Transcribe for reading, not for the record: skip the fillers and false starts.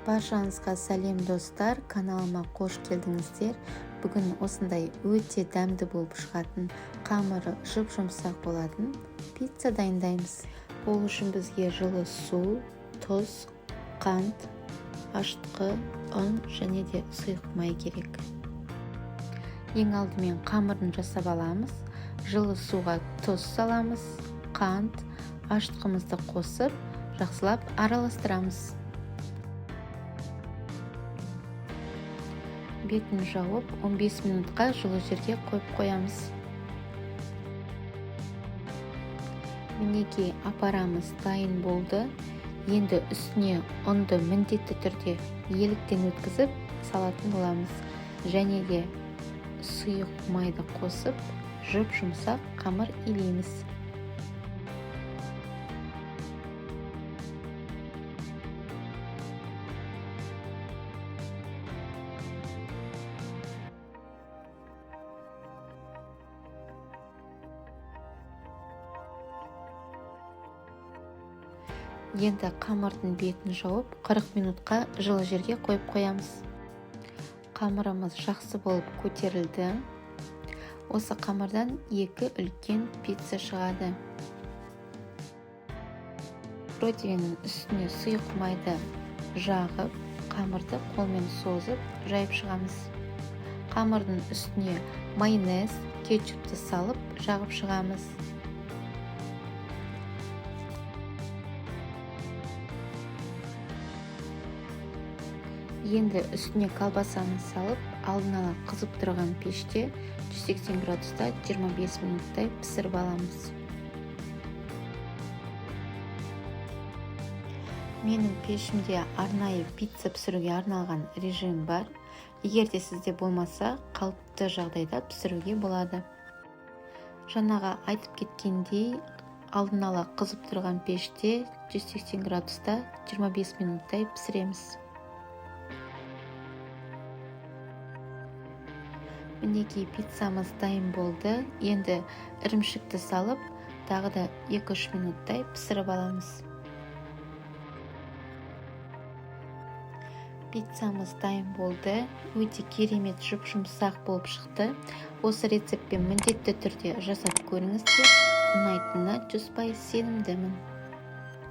Баршаңызға сәлем достар, каналыма қош келдіңіздер. Бүгін осындай өте дәмді болып шығатын, қамыры жұп-жұмсақ болатын пицца дайындаймыз. Ол үшін бізге жылы су, тұз, қант, ашытқы, ұн және де сұйық май керек. Ең алдымен қамырын жасап аламыз. Жылы суға тұз саламыз, қант, ашытқымызды қосып, жақсылап араластырамыз. Бетін жауып 15 минутқа жылы жерге қойып қоямыз. Мінекей апарамыз дайын болды. Енді үстіне ұнды міндетті түрде еліктен өткізіп салатын боламыз. Және де сұйық майды қосып, жұп-жұмсақ қамыр илейміз. Енді қамырдың бетін жауып 40 минутқа жылы жерге қойып қоямыз. Қамырымыз жақсы болып көтерілді. Осы қамырдан 2 үлкен пицца шығады. Противенің үстіне сұйық майды жағып, қамырды қолмен созып, жайып шығамыз. Қамырдың үстіне майонез, кетчупты салып, жағып шығамыз. Енді үстіне колбасаны салып, алдын ала қызып тұрған пеште 180 градуста 25 минуттай пісіріп аламыз. Менің пешімде арнайы пицца пісіруге арналған режим бар. Егер де сізде болмаса, қалыпты жағдайда пісіруге болады. Жаңаға айтып кеткендей, алдын ала қызып тұрған пеште 180 градуста 25 минуттай пісіреміз. Мінекей пиццамыз дайын болды. Енді ірімшікті салып, тағы да 2-3 минуттай пісіріп аламыз. Пиццамыз дайын болды. Өте керемет жұп-жұмсақ болып шықты. Осы рецептпен міндетті түрде жасап көріңіздер. Ұнайтынына 100% сенімдімін.